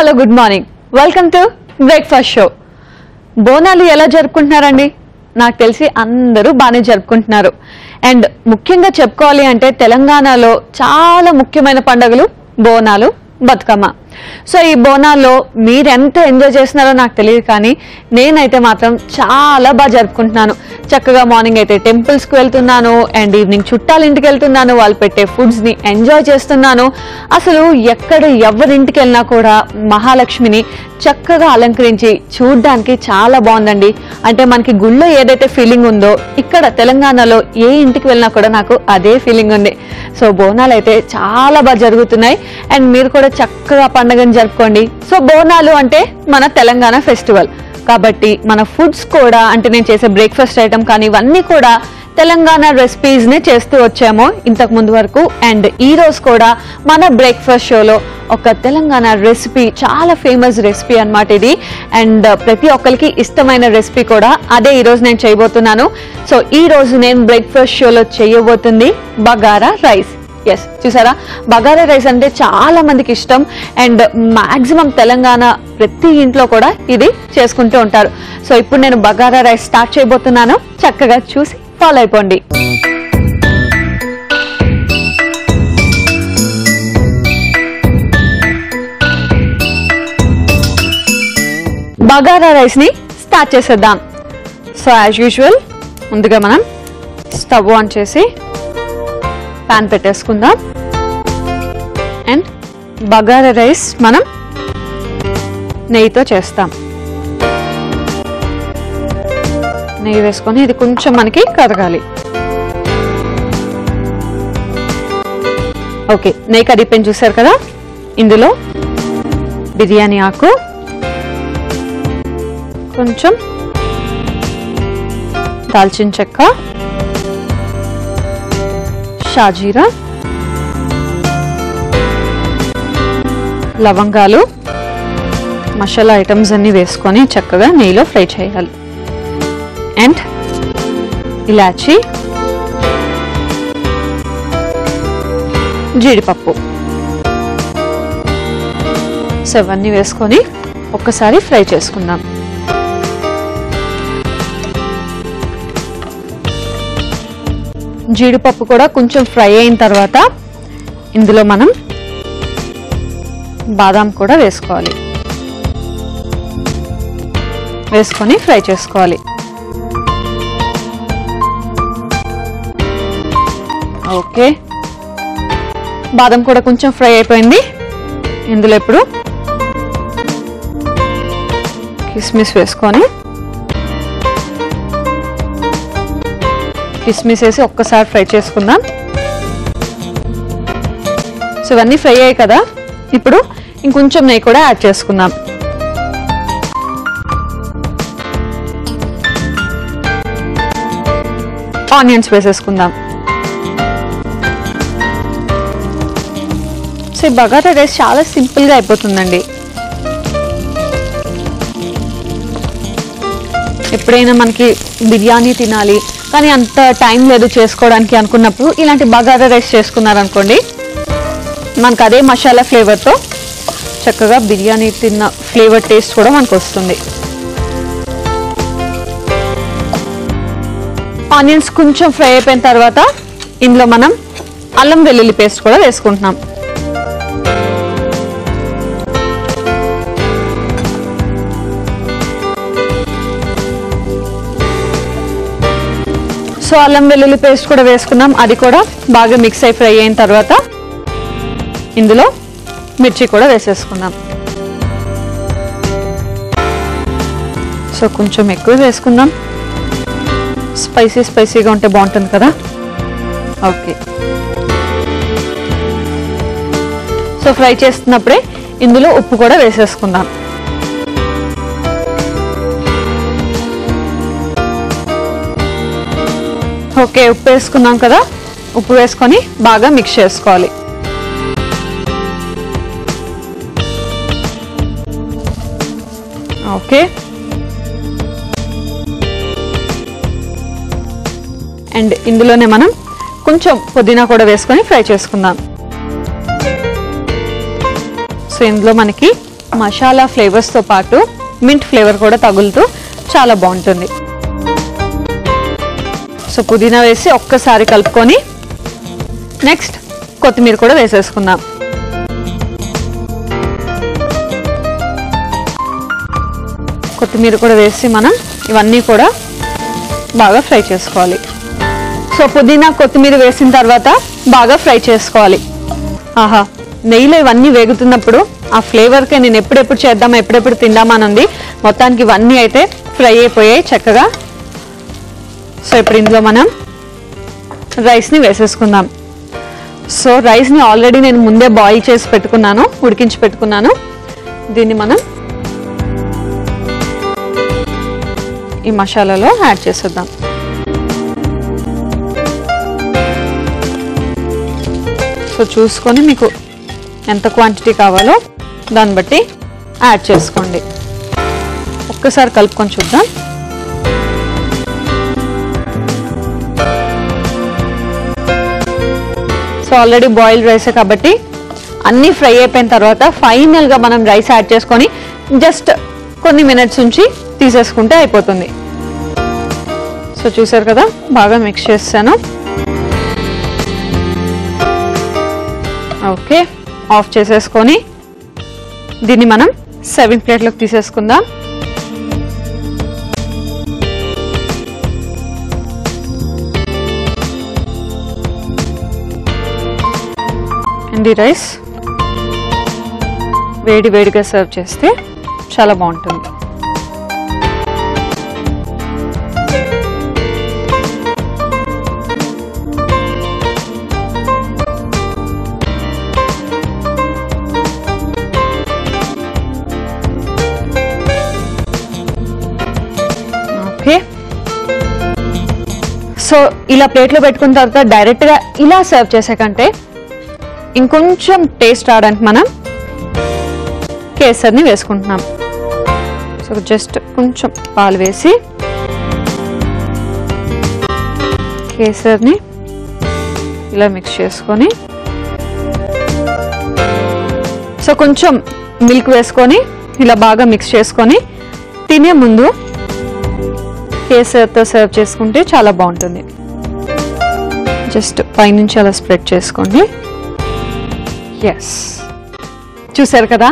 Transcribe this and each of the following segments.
Hello good morning welcome to breakfast show. Bonalu ఎలా జరుపుకుంటున్నారండి? నాకు తెలిసి అందరూ బాగానే జరుపుకుంటున్నారు. అండ్ ముఖ్యంగా చెప్పుకోవాలి అంటే తెలంగాణలో చాలా ముఖ్యమైన పండుగలు బోనాలు, బతుకమ్మ. సో ఈ బోనాల్లో మీరు ఎంత ఎంజాయ్ చేస్తున్నారో నాకు తెలియదు, కానీ నేనైతే మాత్రం చాలా బాగా జరుపుకుంటున్నాను. చక్కగా మార్నింగ్ అయితే టెంపుల్స్కి వెళ్తున్నాను అండ్ ఈవినింగ్ చుట్టాల ఇంటికి వెళ్తున్నాను, వాళ్ళు పెట్టే ఫుడ్స్ని ఎంజాయ్ చేస్తున్నాను. అసలు ఎక్కడ ఎవరింటికి వెళ్ళినా కూడా మహాలక్ష్మిని చక్కగా అలంకరించి చూడ్డానికి చాలా బాగుందండి. అంటే మనకి గుళ్ళో ఏదైతే ఫీలింగ్ ఉందో ఇక్కడ తెలంగాణలో ఏ ఇంటికి వెళ్ళినా కూడా నాకు అదే ఫీలింగ్ ఉంది. సో బోనాలు అయితే చాలా బాగా జరుగుతున్నాయి అండ్ మీరు కూడా చక్కగా పండుగను జరుపుకోండి. సో బోనాలు అంటే మన తెలంగాణ ఫెస్టివల్ కాబట్టి మన ఫుడ్స్ కూడా, అంటే నేను చేసే బ్రేక్ఫాస్ట్ ఐటమ్ కానీ ఇవన్నీ కూడా తెలంగాణ రెసిపీస్ ని చేస్తూ వచ్చాము ఇంతకు ముందు వరకు. అండ్ ఈ రోజు కూడా మన బ్రేక్ఫాస్ట్ షోలో ఒక తెలంగాణ రెసిపీ, చాలా ఫేమస్ రెసిపీ అన్నమాట ఇది. అండ్ ప్రతి ఒక్కరికి ఇష్టమైన రెసిపీ కూడా అదే ఈ రోజు నేను చేయబోతున్నాను. సో ఈ రోజు నేను బ్రేక్ఫాస్ట్ షోలో చేయబోతుంది బగారా రైస్. ఎస్, చూసారా, బగారా రైస్ అంటే చాలా మందికి ఇష్టం అండ్ మాక్సిమం తెలంగాణ ప్రతి ఇంట్లో కూడా ఇది చేసుకుంటూ ఉంటారు. సో ఇప్పుడు నేను బగారా రైస్ స్టార్ట్ చేయబోతున్నాను, చక్కగా చూసి ఫాలో అయిపోండి. బగారా రైస్ ని స్టార్ట్ చేసేద్దాం. సో యాజ్ యూజువల్ ముందుగా మనం స్టవ్ ఆన్ చేసి పాన్ పెట్టేసుకుందాం. అండ్ బగారా రైస్ మనం నెయ్యితో చేస్తాం. నెయ్యి వేసుకొని ఇది కొంచెం మనకి కరగాలి. ఓకే, నెయ్యి కరిగిపోయింది చూసారు కదా. ఇందులో బిర్యానీ ఆకు, కొంచెం దాల్చిన చెక్క, షాజీరా, లవంగాలు, మసాలా ఐటమ్స్ అన్ని వేసుకొని చక్కగా నెయ్యిలో ఫ్రై చేయాలి. అండ్ ఇలాచీ, జీడిపప్పు, సో అవన్నీ వేసుకొని ఒక్కసారి ఫ్రై చేసుకుందాం. జీడిపప్పు కూడా కొంచెం ఫ్రై అయిన తర్వాత ఇందులో మనం బాదాం కూడా వేసుకోవాలి, వేసుకొని ఫ్రై చేసుకోవాలి. ఓకే, బాదం కూడా కొంచెం ఫ్రై అయిపోయింది. ఇందులో ఇప్పుడు కిస్మిస్ వేసుకొని, కిస్మిస్ వేసి ఒక్కసారి ఫ్రై చేసుకుందాం. సో ఇవన్నీ ఫ్రై అయ్యాయి కదా, ఇప్పుడు ఇంకొంచెం నెయ్యి కూడా యాడ్ చేసుకుందాం. ఆనియన్స్ వేసేసుకుందాం. సో ఈ బగారా రైస్ చాలా సింపుల్గా అయిపోతుందండి. ఎప్పుడైనా మనకి బిర్యానీ తినాలి కానీ అంత టైం లేదు చేసుకోవడానికి అనుకున్నప్పుడు ఇలాంటి బగారా రైస్ చేసుకున్నారనుకోండి, మనకు అదే మసాలా ఫ్లేవర్తో చక్కగా బిర్యానీ తిన్న ఫ్లేవర్ టేస్ట్ కూడా మనకు వస్తుంది. ఆనియన్స్ కొంచెం ఫ్రై అయిపోయిన తర్వాత ఇందులో మనం అల్లం వెల్లుల్లి పేస్ట్ కూడా వేసుకుంటున్నాం. సో అల్లం వెల్లుల్లి పేస్ట్ కూడా వేసుకున్నాం. అది కూడా బాగా మిక్స్ అయి ఫ్రై అయిన తర్వాత ఇందులో మిర్చి కూడా వేసేసుకుందాం. సో కొంచెం ఎక్కువ వేసుకుందాం, స్పైసీగా ఉంటే బాగుంటుంది కదా. ఓకే, సో ఫ్రై చేస్తున్నప్పుడే ఇందులో ఉప్పు కూడా వేసేసుకుందాం. ఓకే, ఉప్పు వేసుకున్నాం కదా, ఉప్పు వేసుకొని బాగా మిక్స్ చేసుకోవాలి. ఓకే, అండ్ ఇందులోనే మనం కొంచెం పుదీనా కూడా వేసుకొని ఫ్రై చేసుకుందాం. సో ఇందులో మనకి మసాలా ఫ్లేవర్స్తో పాటు మింట్ ఫ్లేవర్ కూడా తగులుతూ చాలా బాగుంటుంది. సో పుదీనా వేసి ఒక్కసారి కలుపుకొని నెక్స్ట్ కొత్తిమీర కూడా వేసేసుకుందాం. కొత్తిమీర కూడా వేసి మనం ఇవన్నీ కూడా బాగా ఫ్రై చేసుకోవాలి. సో పుదీనా కొత్తిమీర వేసిన తర్వాత బాగా ఫ్రై చేసుకోవాలి. ఆహా, నెయ్యిలో ఇవన్నీ వేగుతున్నప్పుడు ఆ ఫ్లేవర్కే నేను ఎప్పుడెప్పుడు చేద్దామా ఎప్పుడెప్పుడు తిందామా అని ఉంది. మొత్తానికి ఇవన్నీ అయితే ఫ్రై అయిపోయాయి చక్కగా. సో ఇప్పుడు ఇందులో మనం రైస్ని వేసేసుకుందాం. సో రైస్ని ఆల్రెడీ నేను ముందే బాయిల్ చేసి పెట్టుకున్నాను, ఉడికించి పెట్టుకున్నాను. దీన్ని మనం ఈ మసాలాలో యాడ్ చేసేద్దాం. సో చూసుకొని మీకు ఎంత క్వాంటిటీ కావాలో దాన్ని బట్టి యాడ్ చేసుకోండి. ఒక్కసారి కలుపుకొని చూద్దాం. సో ఆల్రెడీ బాయిల్డ్ రైసే కాబట్టి అన్నీ ఫ్రై అయిపోయిన తర్వాత ఫైనల్గా మనం రైస్ యాడ్ చేసుకొని జస్ట్ కొన్ని మినిట్స్ ఉంచి తీసేసుకుంటే అయిపోతుంది. సో చూసారు కదా, బాగా మిక్స్ చేస్తాను. ఓకే, ఆఫ్ చేసేసుకొని దీన్ని మనం సర్వింగ్ ప్లేట్లోకి తీసేసుకుందాం. అండ్ రైస్ వేడి వేడిగా సర్వ్ చేస్తే చాలా బాగుంటుంది. ఓకే, సో ఇలా ప్లేట్లో పెట్టుకున్న తర్వాత డైరెక్ట్గా ఇలా సర్వ్ చేసే కంటే ఇంకొంచెం టేస్ట్ రావడానికి మనం కేసర్ని వేసుకుంటున్నాం. సో జస్ట్ కొంచెం పాలు వేసి కేసర్ని ఇలా మిక్స్ చేసుకొని, సో కొంచెం మిల్క్ వేసుకొని ఇలా బాగా మిక్స్ చేసుకొని తినే ముందు కేసర్తో సర్వ్ చేసుకుంటే చాలా బాగుంటుంది. జస్ట్ పైనుంచి అలా స్ప్రెడ్ చేసుకోండి. ఎస్, చూసారు కదా,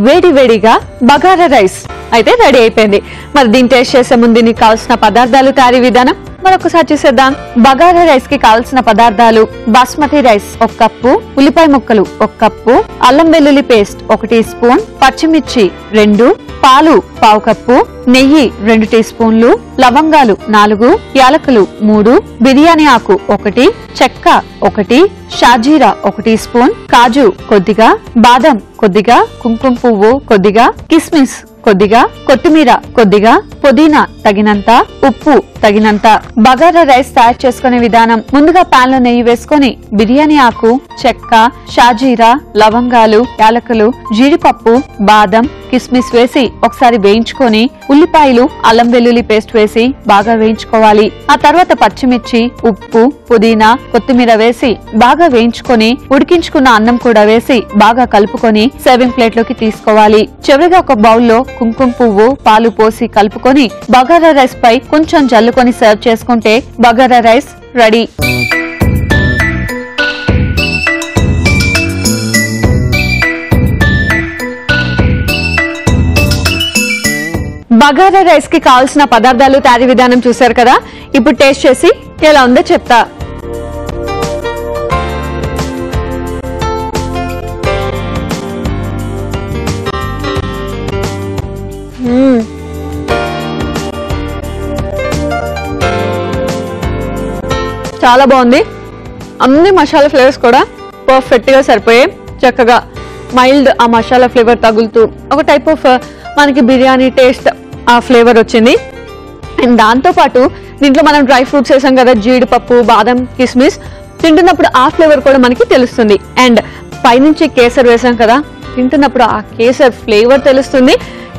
వేడి వేడిగా బగారా రైస్ అయితే రెడీ అయిపోయింది. మరి దీన్ని టేస్ట్ చేసే ముందు దీనికి కావాల్సిన పదార్థాలు, తయారీ విధానం మరొకసారి చూసేద్దాం. బగారా రైస్ కి కావాల్సిన పదార్థాలు: బాస్మతి రైస్ 1 కప్పు, ఉల్లిపాయ ముక్కలు 1 కప్పు, అల్లం వెల్లుల్లి పేస్ట్ 1 టీ స్పూన్, పచ్చిమిర్చి 2, పాలు 1/2 కప్పు, నెయ్యి 2 టీ స్పూన్లు, లవంగాలు 4, యాలకులు 3, బిర్యానీ ఆకు 1, చెక్క 1, షాజీరా 1 టీ స్పూన్, కాజు కొద్దిగా, బాదం కొద్దిగా, కుంకుమ పువ్వు కొద్దిగా, కిస్మిస్ కొద్దిగా, కొత్తిమీర కొద్దిగా, పుదీనా తగినంత, ఉప్పు తగినంత. బగారా రైస్ తయారు చేసుకునే విధానం: ముందుగా పాన్ లో నెయ్యి వేసుకొని బిర్యానీ ఆకు, చెక్క, షాజీరా, లవంగాలు, యాలకులు, జీడిపప్పు, బాదం, కిస్మిస్ వేసి ఒకసారి వేయించుకొని ఉల్లిపాయలు, అల్లం వెల్లుల్లి పేస్ట్ వేసి బాగా వేయించుకోవాలి. ఆ తర్వాత పచ్చిమిర్చి, ఉప్పు, పుదీనా, కొత్తిమీర వేసి బాగా వేయించుకొని ఉడికించుకున్న అన్నం కూడా వేసి బాగా కలుపుకొని సర్వింగ్ ప్లేట్ లోకి తీసుకోవాలి. చివరిగా ఒక బౌల్లో కుంకుమ పువ్వు, పాలు పోసి కలుపుకొని బగారా రైస్ పై కొంచెం జల్లుకొని సర్వ్ చేసుకుంటే bagara rice ready. Bagara rice కి కావాల్సిన పదార్థాలు, తయారీ విధానం చూసారు కదా. ఇప్పుడు టేస్ట్ చేసి ఎలా ఉందో చెప్తా. చాలా బాగుంది. అన్ని మసాలా ఫ్లేవర్స్ కూడా పర్ఫెక్ట్ గా సరిపోయాయి. చక్కగా మైల్డ్ ఆ మసాలా ఫ్లేవర్ తగులుతూ ఒక టైప్ ఆఫ్ మనకి బిర్యానీ టేస్ట్ ఆ ఫ్లేవర్ వచ్చింది. అండ్ దాంతో పాటు దీంట్లో మనం డ్రై ఫ్రూట్స్ వేసాం కదా, జీడిపప్పు, బాదం, కిస్మిస్, తింటున్నప్పుడు ఆ ఫ్లేవర్ కూడా మనకి తెలుస్తుంది. అండ్ పైనుంచి కేసర్ వేసాం కదా, తింటున్నప్పుడు ఆ కేసర్ ఫ్లేవర్ తెలుస్తుంది.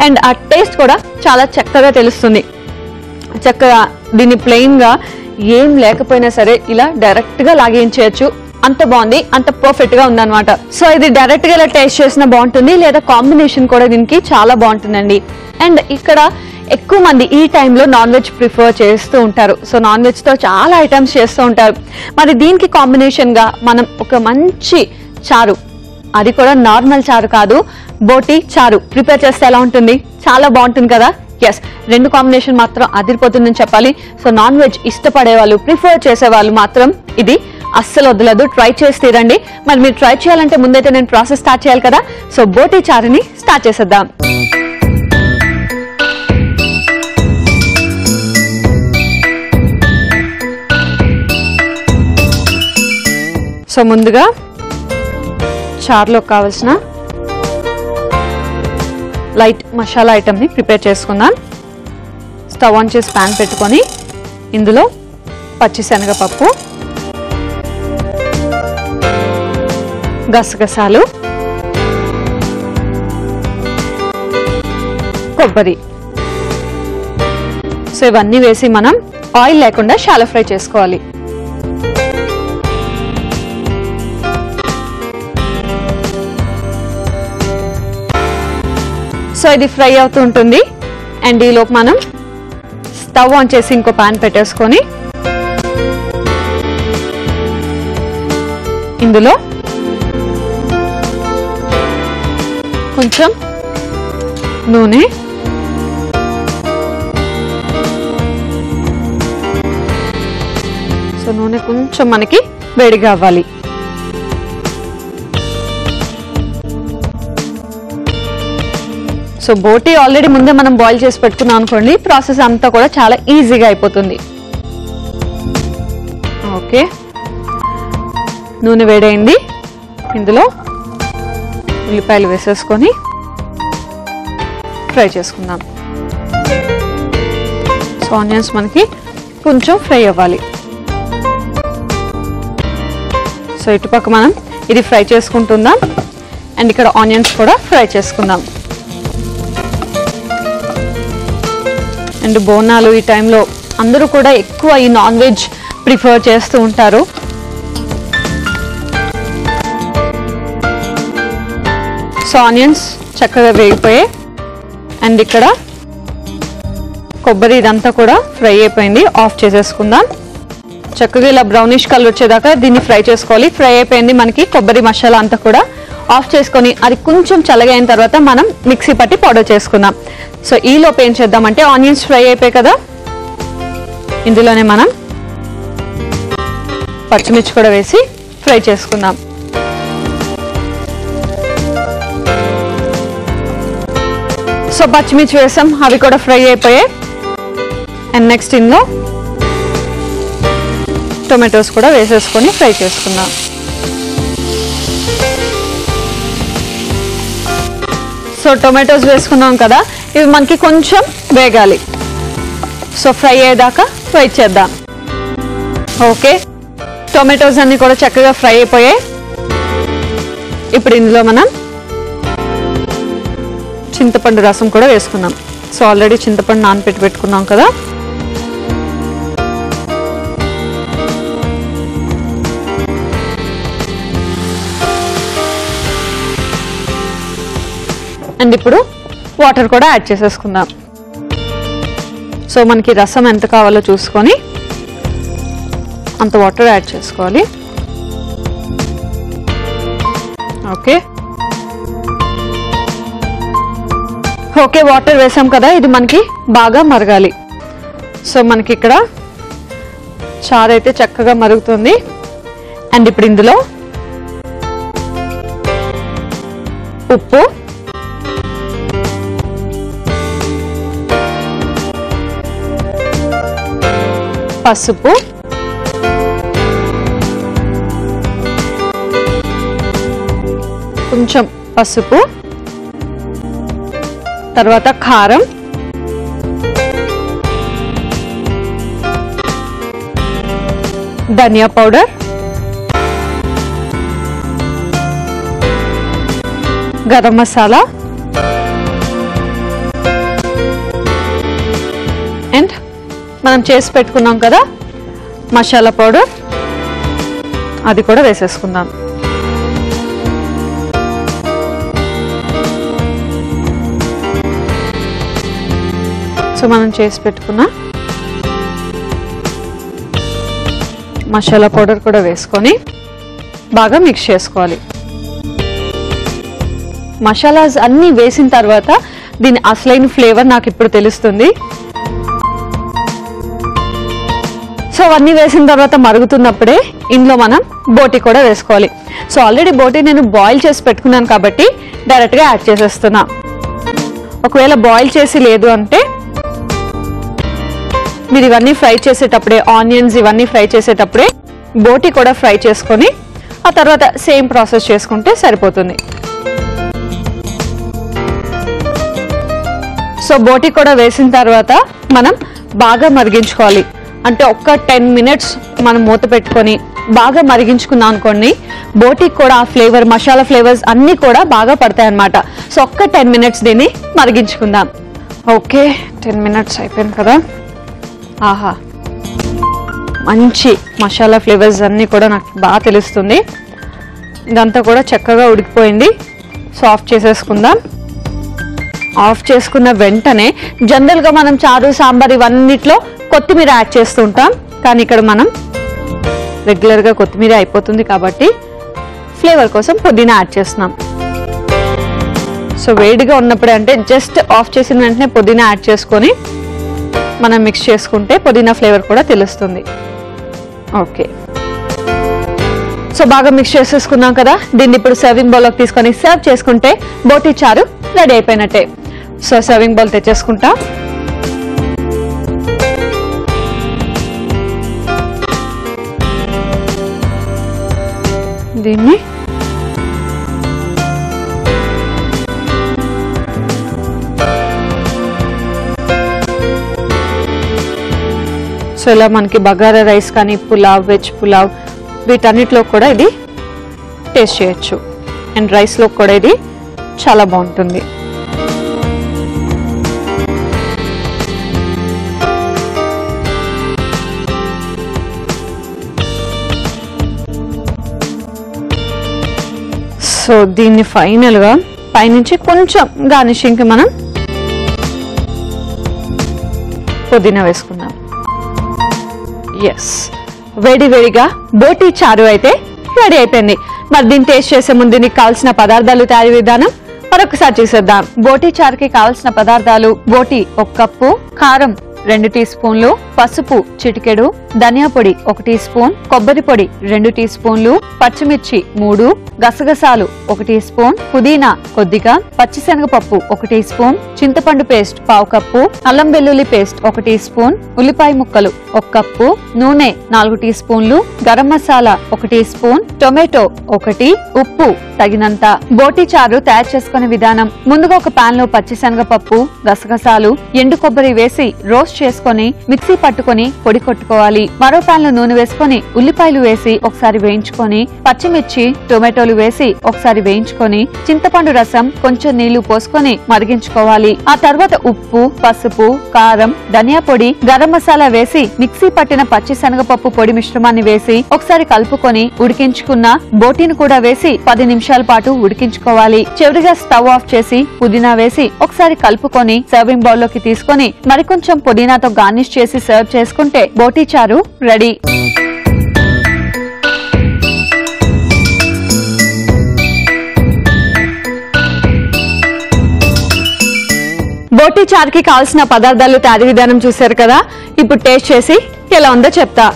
అండ్ ఆ టేస్ట్ కూడా చాలా చక్కగా తెలుస్తుంది. చక్కగా దీన్ని ప్లెయిన్ గా ఏం లేకపోయినా సరే ఇలా డైరెక్ట్ గా లాగించేయచ్చు. అంత బాగుంది, అంత పర్ఫెక్ట్ గా ఉందన్నమాట. సో ఇది డైరెక్ట్ గా ఇలా టేస్ట్ చేసినా బాగుంటుంది, లేదా కాంబినేషన్ కూడా దీనికి చాలా బాగుంటుందండి. అండ్ ఇక్కడ ఎక్కువ మంది ఈ టైంలో నాన్ వెజ్ ప్రిఫర్ చేస్తూ ఉంటారు. సో నాన్ వెజ్ తో చాలా ఐటమ్స్ చేస్తూ ఉంటారు. మరి దీనికి కాంబినేషన్ గా మనం ఒక మంచి చారు, అది కూడా నార్మల్ చారు కాదు, బోటి చారు ప్రిపేర్ చేస్తే ఎలా ఉంటుంది? చాలా బాగుంటుంది కదా. ఎస్, రెండు కాంబినేషన్ మాత్రం అదిరిపోతుందని చెప్పాలి. సో నాన్ వెజ్ ఇష్టపడే వాళ్ళు, ప్రిఫర్ చేసే వాళ్ళు మాత్రం ఇది అస్సలు వదలదు, ట్రై చేసి తీరండి. మరి మీరు ట్రై చేయాలంటే ముందైతే నేను ప్రాసెస్ స్టార్ట్ చేయాలి కదా. సో బోటి చారుని స్టార్ట్ చేసేద్దాం. సో ముందుగా చారులో కావాల్సిన లైట్ మసాలా ఐటమ్ని ప్రిపేర్ చేసుకుందాం. స్టవ్ ఆన్ చేసి ప్యాన్ పెట్టుకొని ఇందులో పచ్చిశనగపప్పు, గసగసాలు, కొబ్బరి, సో ఇవన్నీ వేసి మనం ఆయిల్ లేకుండా షాలో ఫ్రై చేసుకోవాలి. సో ఇది ఫ్రై అవుతూ ఉంటుంది. అండ్ ఈలోపు మనం స్టవ్ ఆన్ చేసి ఇంకో ప్యాన్ పెట్టేసుకొని ఇందులో కొంచెం నూనె, సో నూనె కొంచెం మనకి వేడిగా అవ్వాలి. సో బోటి ఆల్రెడీ ముందే మనం బాయిల్ చేసి పెట్టుకున్నాం అనుకోండి, ప్రాసెస్ అంతా కూడా చాలా ఈజీగా అయిపోతుంది. ఓకే, నూనె వేడైంది. ఇందులో ఉల్లిపాయలు వేసేసుకొని ఫ్రై చేసుకుందాం. సో ఆనియన్స్ మనకి కొంచెం ఫ్రై అవ్వాలి. సో ఇటుపక్క మనం ఇది ఫ్రై చేసుకుంటుందాం. అండ్ ఇక్కడ ఆనియన్స్ కూడా ఫ్రై చేసుకుందాం. అండ్ బోనాలు ఈ టైంలో అందరూ కూడా ఎక్కువ ఈ నాన్ వెజ్ ప్రిఫర్ చేస్తూ ఉంటారు. సో ఆనియన్స్ చక్కగా వేగిపోయాయి. అండ్ ఇక్కడ కొబ్బరి ఇదంతా కూడా ఫ్రై అయిపోయింది. ఆఫ్ చేసేసుకుందాం. చక్కగా ఇలా బ్రౌనిష్ కలర్ వచ్చేదాకా దీన్ని ఫ్రై చేసుకోవాలి. ఫ్రై అయిపోయింది మనకి కొబ్బరి మసాలా అంతా కూడా. ఆఫ్ చేసుకొని అది కొంచెం చల్లగా అయిన తర్వాత మనం మిక్సీ పట్టి పౌడర్ చేసుకుందాం. సో ఈలోపు ఏం చేద్దామంటే ఆనియన్స్ ఫ్రై అయిపోయాయి కదా, ఇందులోనే మనం పచ్చిమిర్చి కూడా వేసి ఫ్రై చేసుకుందాం. సో పచ్చిమిర్చి వేసాం, అవి కూడా ఫ్రై అయిపోయాయి. అండ్ నెక్స్ట్ ఇందులో టొమాటోస్ కూడా వేసేసుకొని ఫ్రై చేసుకుందాం. సో టొమాటోస్ వేసుకున్నాం కదా, ఇవి మనకి కొంచెం వేగాలి. సో ఫ్రై అయ్యేదాకా ఫ్రై చేద్దాం. ఓకే, టొమాటోస్ అన్ని కూడా చక్కగా ఫ్రై అయిపోయాయి. ఇప్పుడు ఇందులో మనం చింతపండు రసం కూడా వేసుకున్నాం. సో ఆల్రెడీ చింతపండు నానబెట్టి పెట్టుకున్నాం కదా. అండ్ ఇప్పుడు వాటర్ కూడా యాడ్ చేసేసుకుందాం. సో మనకి రసం ఎంత కావాలో చూసుకొని అంత వాటర్ యాడ్ చేసుకోవాలి. ఓకే ఓకే వాటర్ వేసాం కదా, ఇది మనకి బాగా మరగాలి. సో మనకి ఇక్కడ చారు అయితే చక్కగా మరుగుతుంది. అండ్ ఇప్పుడు ఇందులో ఉప్పు, పసుపు, కొంచెం పసుపు, తర్వాత కారం, ధనియా పౌడర్, గరం మసాలా అండ్ మనం చేసి పెట్టుకున్నాం కదా మసాలా పౌడర్, అది కూడా వేసేసుకుందాం. సో మనం చేసి పెట్టుకున్న మసాలా పౌడర్ కూడా వేసుకొని బాగా మిక్స్ చేసుకోవాలి. మసాలాస్ అన్నీ వేసిన తర్వాత దీని అసలైన ఫ్లేవర్ నాకు ఇప్పుడు తెలుస్తుంది. సో అవన్నీ వేసిన తర్వాత మరుగుతున్నప్పుడే ఇందులో మనం బోటి కూడా వేసుకోవాలి. సో ఆల్రెడీ బోటి నేను బాయిల్ చేసి పెట్టుకున్నాను కాబట్టి డైరెక్ట్గా యాడ్ చేసేస్తున్నా. ఒకవేళ బాయిల్ చేసి లేదు అంటే మీరు ఇవన్నీ ఫ్రై చేసేటప్పుడే, ఆనియన్స్ ఇవన్నీ ఫ్రై చేసేటప్పుడే బోటి కూడా ఫ్రై చేసుకొని ఆ తర్వాత సేమ్ ప్రాసెస్ చేసుకుంటే సరిపోతుంది. సో బోటి కూడా వేసిన తర్వాత మనం బాగా మరిగించుకోవాలి. అంటే ఒక్క 10 minutes మనం మూత పెట్టుకొని బాగా మరిగించుకున్నాం అనుకోండి, బోటికి కూడా ఆ ఫ్లేవర్, మసాలా ఫ్లేవర్స్ అన్నీ కూడా బాగా పడతాయి అన్నమాట. సో ఒక్క 10 minutes దీన్ని మరిగించుకుందాం. ఓకే, 10 minutes అయిపోయింది కదా. ఆహా, మంచి మసాలా ఫ్లేవర్స్ అన్నీ కూడా నాకు బాగా తెలుస్తుంది. ఇదంతా కూడా చక్కగా ఉడికిపోయింది. సో ఆఫ్ చేసేసుకుందాం. ఆఫ్ చేసుకున్న వెంటనే జనరల్గా మనం చారు, సాంబార్ ఇవన్నిట్లో కొత్తిమీర యాడ్ చేస్తుంటాం. కానీ ఇక్కడ మనం రెగ్యులర్గా కొత్తిమీర అయిపోతుంది కాబట్టి ఫ్లేవర్ కోసం పుదీనా యాడ్ చేస్తున్నాం. సో వేడిగా ఉన్నప్పుడే, అంటే జస్ట్ ఆఫ్ చేసిన వెంటనే పుదీనా యాడ్ చేసుకొని మనం మిక్స్ చేసుకుంటే పుదీనా ఫ్లేవర్ కూడా తెలుస్తుంది. ఓకే, సో బాగా మిక్స్ చేసేసుకున్నాం కదా. దీన్ని ఇప్పుడు సర్వింగ్ బౌల్లోకి తీసుకొని సర్వ్ చేసుకుంటే బోటి చారు రెడీ అయిపోయినట్టే. సో సర్వింగ్ బౌల్ తెచ్చేసుకుంటా. దీన్ని సో ఇలా మనకి బగారా రైస్ కానీ, పులావ్, వెజ్ పులావ్ వీటన్నిటిలో కూడా ఇది టేస్ట్ చేయొచ్చు. అండ్ రైస్లో కూడా ఇది చాలా బాగుంటుంది. సో దీన్ని ఫైనల్గా పైనుంచి కొంచెం గార్నిషింగ్కి మనం పుదీనా వేసుకుందాం. ఎస్, వేడి వేడిగా బోటి చారు అయితే రెడీ అయిపోయింది. మరి దీన్ని టేస్ట్ చేసే ముందు దీనికి కావాల్సిన పదార్థాలు, తయారీ విధానం మరొకసారి చూసేద్దాం. బోటి చారుకి కావాల్సిన పదార్థాలు: బోటి 1 కప్పు, కారం 2 టీ స్పూన్లు, పసుపు చిటికెడు, ధనియా పొడి 1 టీ స్పూన్, కొబ్బరి పొడి 2 టీ స్పూన్లు, పచ్చిమిర్చి 3, గసగసాలు 1 టీ స్పూన్, పుదీనా కొద్దిగా, పచ్చిశనగపప్పు 1 టీ స్పూన్, చింతపండు పేస్ట్ 1/2 కప్పు, అల్లం వెల్లుల్లి పేస్ట్ 1 టీ స్పూన్, ఉల్లిపాయ ముక్కలు 1 కప్పు, నూనె 4 టీ స్పూన్లు, garam masala 1 teaspoon, tomato 1, ఉప్పు తగినంత. బోటి చారు తయారు చేసుకునే విధానం: ముందుగా ఒక పాన్ లో పచ్చిశనగపప్పు, గసగసాలు, ఎండు కొబ్బరి వేసి రోస్ట్ చేసుకొని మిక్సీ పట్టుకొని పొడి కొట్టుకోవాలి. మరో పాన్ లో నూనె వేసుకొని ఉల్లిపాయలు వేసి ఒకసారి వేయించుకొని, పచ్చిమిర్చి, టొమాటోలు వేసి ఒకసారి వేయించుకొని, చింతపండు రసం, కొంచెం నీళ్లు పోసుకొని మరిగించుకోవాలి. ఆ తర్వాత ఉప్పు, పసుపు, కారం, ధనియా పొడి, గరం మసాలా వేసి మిక్సీ పట్టిన పచ్చిశనగపప్పు పొడి మిశ్రమాన్ని వేసి ఒకసారి కలుపుకొని ఉడికించుకున్న బోటీని కూడా వేసి 10 నిమిషాల పాటు ఉడికించుకోవాలి. చివరిగా స్టవ్ ఆఫ్ చేసి పుదీనా వేసి ఒకసారి కలుపుకొని సర్వింగ్ బౌల్ లోకి తీసుకొని మరికొంచెం పుదీనాతో గార్నిష్ చేసి సర్వ్ చేసుకుంటే బోటి చారు రెడీ. బోటి చారుకి కావాల్సిన పదార్థాలు, తయారీ విధానం చూశారు కదా. ఇప్పుడు టేస్ట్ చేసి ఎలా ఉందో చెప్తా.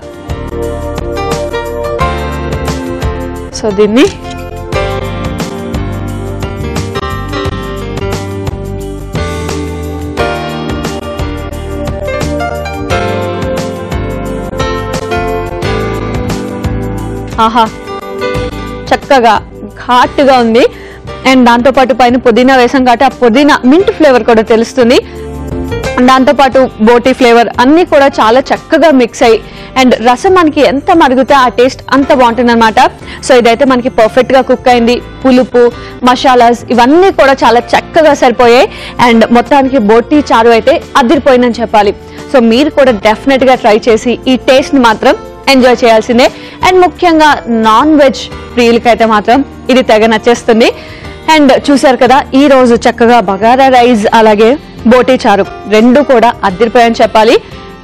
సో దీన్ని ఆహా, చక్కగా ఘాటుగా ఉంది. అండ్ దాంతోపాటు పైన పుదీనా వేసాం కాబట్టి ఆ పుదీనా మింట్ ఫ్లేవర్ కూడా తెలుస్తుంది. దాంతోపాటు బోటి ఫ్లేవర్ అన్నీ కూడా చాలా చక్కగా మిక్స్ అయ్యి, అండ్ రసం మనకి ఎంత మరిగితే ఆ టేస్ట్ అంత బాగుంటుంది అనమాట. సో ఇదైతే మనకి పర్ఫెక్ట్ గా కుక్ అయింది. పులుపు, మసాలాస్ ఇవన్నీ కూడా చాలా చక్కగా సరిపోయాయి. అండ్ మొత్తానికి బోటి చారు అయితే అదిరిపోయిందని చెప్పాలి. సో మీరు కూడా డెఫినెట్ గా ట్రై చేసి ఈ టేస్ట్ ని మాత్రం ఎంజాయ్ చేయాల్సిందే. అండ్ ముఖ్యంగా నాన్ వెజ్ ప్రియులకైతే మాత్రం ఇది తెగ నచ్చేస్తుంది. అండ్ చూసారు కదా, ఈ రోజు చక్కగా బగారా రైస్ అలాగే బోటీ చారు రెండు కూడా అదిరిపోయాయని చెప్పాలి.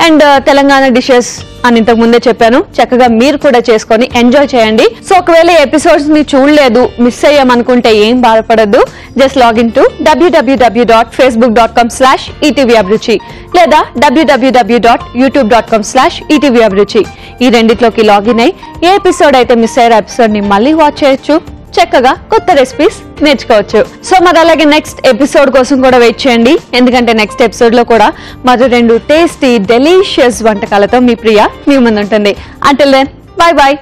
అండ్ తెలంగాణ డిషెస్ అని ఇంతకు ముందే చెప్పాను, చక్కగా మీరు కూడా చేసుకొని ఎంజాయ్ చేయండి. సో ఒకవేళ ఎపిసోడ్స్ ని చూడలేదు, మిస్ అయ్యామనుకుంటే ఏం బాధపడద్దు. జస్ట్ లాగిన్ టు www.facebook.com/etvabruchi లేదా www.youtube.com/etvabruchi ఈ రెండిట్లోకి లాగిన్ అయ్యి ఏ ఎపిసోడ్ అయితే మిస్ అయ్యారో ఎపిసోడ్ ని మళ్ళీ వాచ్ చేయొచ్చు, చక్కగా కొత్త రెసిపీస్ నేర్చుకోవచ్చు. సో మరి అలాగే నెక్స్ట్ ఎపిసోడ్ కోసం కూడా వెయిట్ చేయండి, ఎందుకంటే నెక్స్ట్ ఎపిసోడ్ లో కూడా మరో 2 టేస్టీ డెలీషియస్ వంటకాలతో మీ ప్రియ మీ ముందు ఉంటుంది. Until then, bye bye.